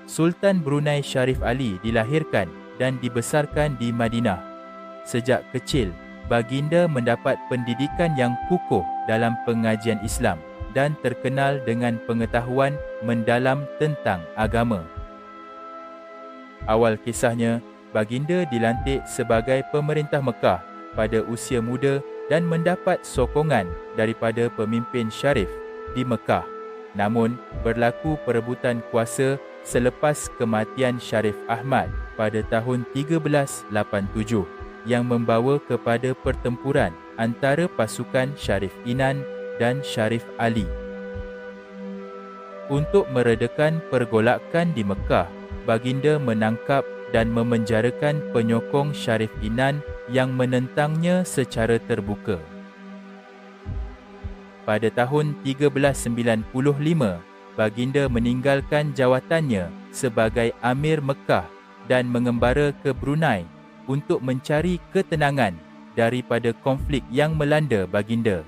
Sultan Brunei Sharif Ali dilahirkan dan dibesarkan di Madinah. Sejak kecil, baginda mendapat pendidikan yang kukuh dalam pengajian Islam dan terkenal dengan pengetahuan mendalam tentang agama. Awal kisahnya, baginda dilantik sebagai pemerintah Mekah pada usia muda dan mendapat sokongan daripada pemimpin Syarif di Mekah. Namun, berlaku perebutan kuasa selepas kematian Sharif Ahmad pada tahun 1387 yang membawa kepada pertempuran antara pasukan Sharif Inan dan Sharif Ali. Untuk meredakan pergolakan di Mekah, baginda menangkap dan memenjarakan penyokong Sharif Inan yang menentangnya secara terbuka. Pada tahun 1395, baginda meninggalkan jawatannya sebagai Amir Mekah dan mengembara ke Brunei untuk mencari ketenangan daripada konflik yang melanda baginda.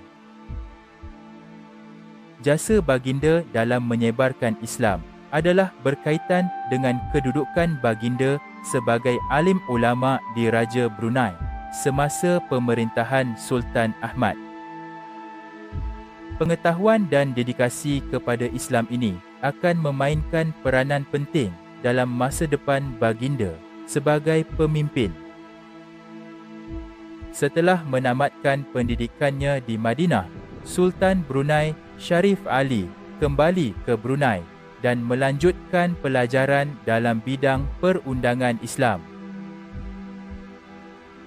Jasa baginda dalam menyebarkan Islam adalah berkaitan dengan kedudukan baginda sebagai alim ulama di Raja Brunei semasa pemerintahan Sultan Ahmad. Pengetahuan dan dedikasi kepada Islam ini akan memainkan peranan penting dalam masa depan baginda sebagai pemimpin. Setelah menamatkan pendidikannya di Madinah, Sultan Brunei Sharif Ali kembali ke Brunei dan melanjutkan pelajaran dalam bidang perundangan Islam.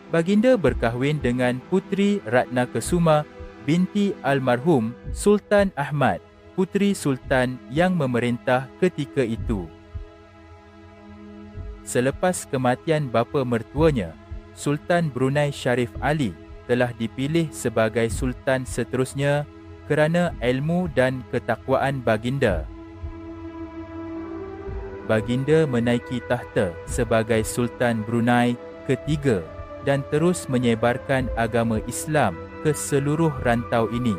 Baginda berkahwin dengan Puteri Ratna Kesuma binti almarhum Sultan Ahmad, puteri Sultan yang memerintah ketika itu. Selepas kematian bapa mertuanya, Sultan Brunei Sharif Ali telah dipilih sebagai Sultan seterusnya kerana ilmu dan ketakwaan baginda. Baginda menaiki takhta sebagai Sultan Brunei ketiga dan terus menyebarkan agama Islam ke seluruh rantau ini.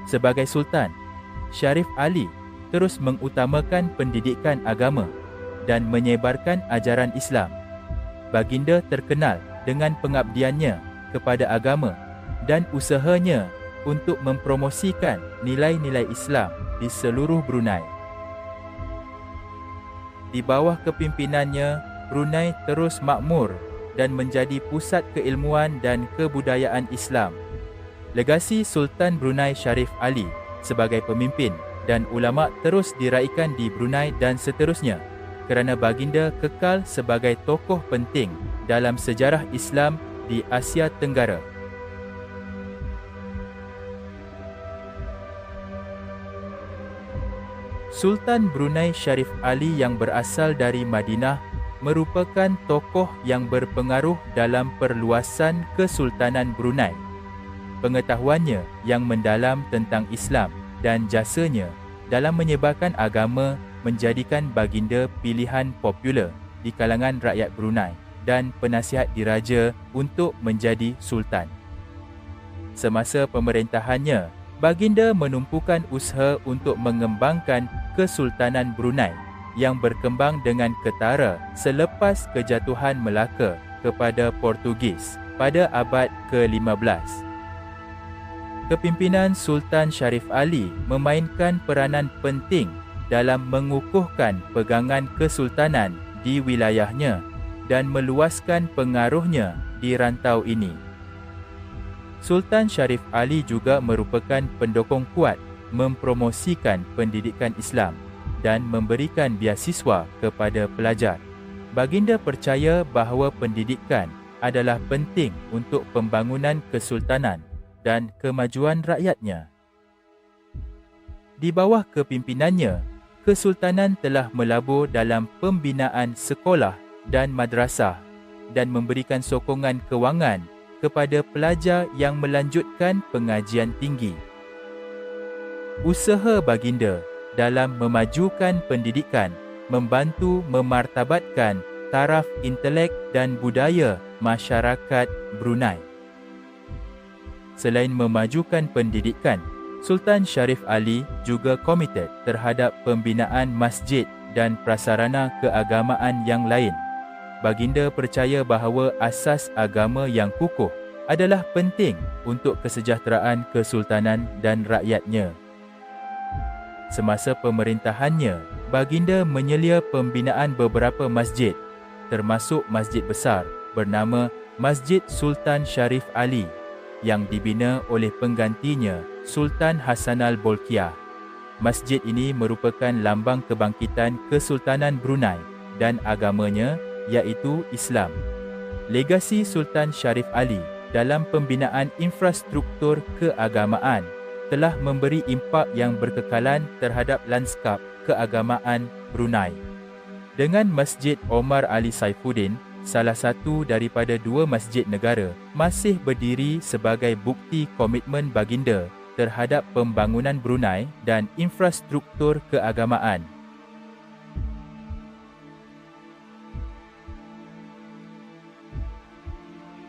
Sebagai Sultan, Sharif Ali terus mengutamakan pendidikan agama dan menyebarkan ajaran Islam. Baginda terkenal dengan pengabdiannya kepada agama dan usahanya untuk mempromosikan nilai-nilai Islam di seluruh Brunei. Di bawah kepimpinannya, Brunei terus makmur dan menjadi pusat keilmuan dan kebudayaan Islam. Legasi Sultan Brunei Sharif Ali sebagai pemimpin dan ulama terus diraikan di Brunei dan seterusnya kerana baginda kekal sebagai tokoh penting dalam sejarah Islam di Asia Tenggara. Sultan Brunei Sharif Ali yang berasal dari Madinah merupakan tokoh yang berpengaruh dalam perluasan Kesultanan Brunei. Pengetahuannya yang mendalam tentang Islam dan jasanya dalam menyebarkan agama menjadikan baginda pilihan popular di kalangan rakyat Brunei dan penasihat diraja untuk menjadi sultan. Semasa pemerintahannya, baginda menumpukan usaha untuk mengembangkan Kesultanan Brunei yang berkembang dengan ketara selepas kejatuhan Melaka kepada Portugis pada abad ke-15. Kepimpinan Sultan Sharif Ali memainkan peranan penting dalam mengukuhkan pegangan kesultanan di wilayahnya dan meluaskan pengaruhnya di rantau ini. Sultan Sharif Ali juga merupakan pendokong kuat mempromosikan pendidikan Islam dan memberikan beasiswa kepada pelajar. Baginda percaya bahawa pendidikan adalah penting untuk pembangunan kesultanan dan kemajuan rakyatnya. Di bawah kepimpinannya, kesultanan telah melabur dalam pembinaan sekolah dan madrasah dan memberikan sokongan kewangan kepada pelajar yang melanjutkan pengajian tinggi. Usaha baginda dalam memajukan pendidikan membantu memartabatkan taraf intelek dan budaya masyarakat Brunei. Selain memajukan pendidikan, Sultan Sharif Ali juga komited terhadap pembinaan masjid dan prasarana keagamaan yang lain. Baginda percaya bahawa asas agama yang kukuh adalah penting untuk kesejahteraan kesultanan dan rakyatnya. Semasa pemerintahannya, baginda menyelia pembinaan beberapa masjid, termasuk masjid besar bernama Masjid Sultan Sharif Ali yang dibina oleh penggantinya Sultan Hassanal Bolkiah. Masjid ini merupakan lambang kebangkitan Kesultanan Brunei dan agamanya iaitu Islam. Legasi Sultan Sharif Ali dalam pembinaan infrastruktur keagamaan telah memberi impak yang berkekalan terhadap lanskap keagamaan Brunei. Dengan Masjid Omar Ali Saifuddin, salah satu daripada dua masjid negara, masih berdiri sebagai bukti komitmen baginda terhadap pembangunan Brunei dan infrastruktur keagamaan.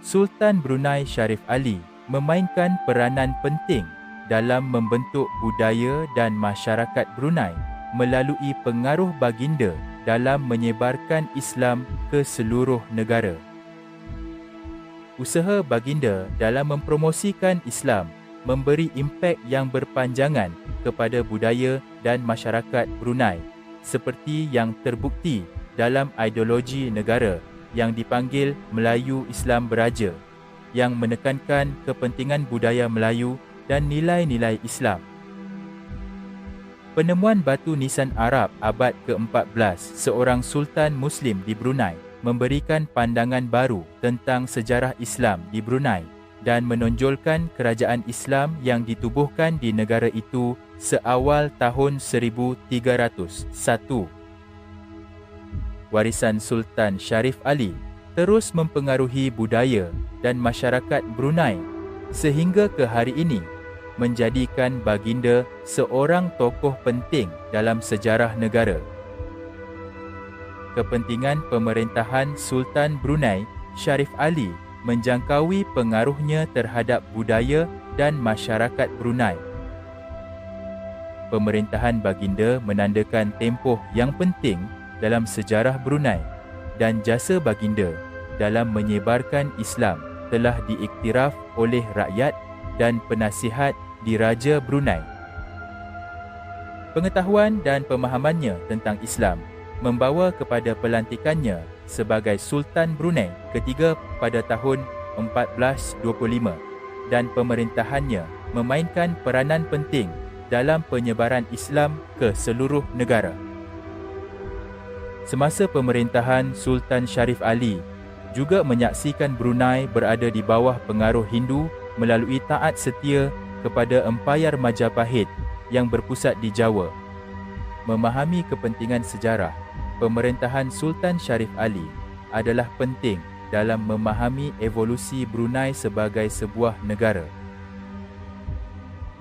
Sultan Brunei Sharif Ali memainkan peranan penting dalam membentuk budaya dan masyarakat Brunei melalui pengaruh baginda dalam menyebarkan Islam ke seluruh negara. Usaha baginda dalam mempromosikan Islam memberi impak yang berpanjangan kepada budaya dan masyarakat Brunei, seperti yang terbukti dalam ideologi negara yang dipanggil Melayu Islam Beraja, yang menekankan kepentingan budaya Melayu dan nilai-nilai Islam. Penemuan batu nisan Arab abad ke-14 seorang sultan Muslim di Brunei memberikan pandangan baru tentang sejarah Islam di Brunei dan menonjolkan kerajaan Islam yang ditubuhkan di negara itu seawal tahun 1301. Warisan Sultan Sharif Ali terus mempengaruhi budaya dan masyarakat Brunei sehingga ke hari ini, menjadikan baginda seorang tokoh penting dalam sejarah negara. Kepentingan pemerintahan Sultan Brunei Sharif Ali menjangkaui pengaruhnya terhadap budaya dan masyarakat Brunei. Pemerintahan baginda menandakan tempoh yang penting dalam sejarah Brunei dan jasa baginda dalam menyebarkan Islam telah diiktiraf oleh rakyat dan penasihat Diraja Brunei. Pengetahuan dan pemahamannya tentang Islam membawa kepada pelantikannya sebagai Sultan Brunei ketiga pada tahun 1425 dan pemerintahannya memainkan peranan penting dalam penyebaran Islam ke seluruh negara. Semasa pemerintahan Sultan Sharif Ali juga menyaksikan Brunei berada di bawah pengaruh Hindu melalui taat setia kepada Empayar Majapahit yang berpusat di Jawa. Memahami kepentingan sejarah, pemerintahan Sultan Sharif Ali adalah penting dalam memahami evolusi Brunei sebagai sebuah negara.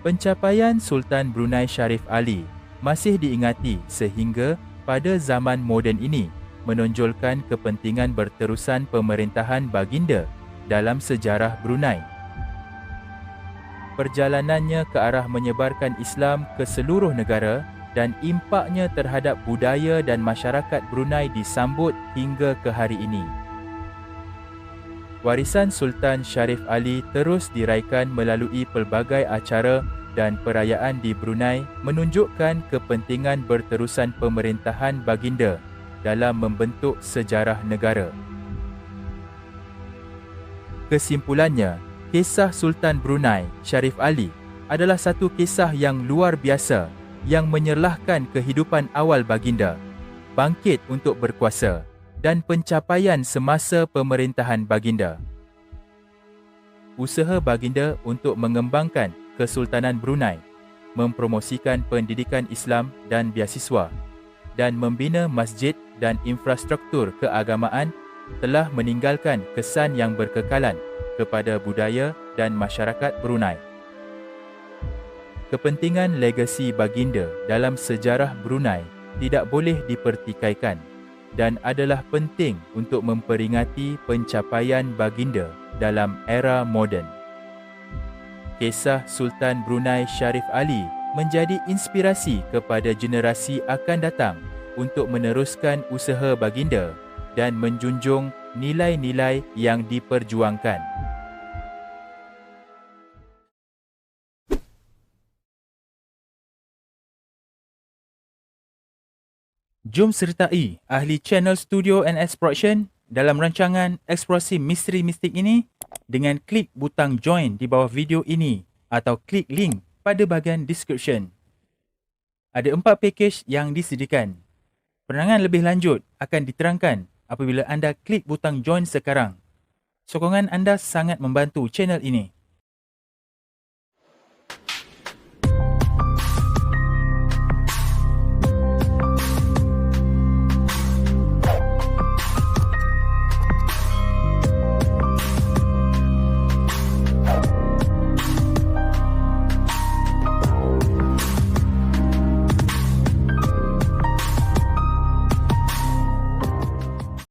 Pencapaian Sultan Brunei Sharif Ali masih diingati sehingga pada zaman moden ini menonjolkan kepentingan berterusan pemerintahan baginda dalam sejarah Brunei. Perjalanannya ke arah menyebarkan Islam ke seluruh negara dan impaknya terhadap budaya dan masyarakat Brunei disambut hingga ke hari ini. Warisan Sultan Sharif Ali terus diraikan melalui pelbagai acara dan perayaan di Brunei menunjukkan kepentingan berterusan pemerintahan baginda dalam membentuk sejarah negara. Kesimpulannya, kisah Sultan Brunei Sharif Ali adalah satu kisah yang luar biasa yang menyerlahkan kehidupan awal baginda, bangkit untuk berkuasa dan pencapaian semasa pemerintahan baginda. Usaha baginda untuk mengembangkan Kesultanan Brunei, mempromosikan pendidikan Islam dan beasiswa, dan membina masjid dan infrastruktur keagamaan telah meninggalkan kesan yang berkekalan kepada budaya dan masyarakat Brunei. Kepentingan legasi baginda dalam sejarah Brunei tidak boleh dipertikaikan dan adalah penting untuk memperingati pencapaian baginda dalam era moden. kisah Sultan Brunei Sharif Ali menjadi inspirasi kepada generasi akan datang untuk meneruskan usaha baginda dan menjunjung nilai-nilai yang diperjuangkan. Jom sertai ahli channel Studio NS Production dalam rancangan eksplorasi misteri mistik ini dengan klik butang join di bawah video ini atau klik link pada bahagian description. Ada 4 pakej yang disediakan. Penerangan lebih lanjut akan diterangkan apabila anda klik butang join sekarang. Sokongan anda sangat membantu channel ini.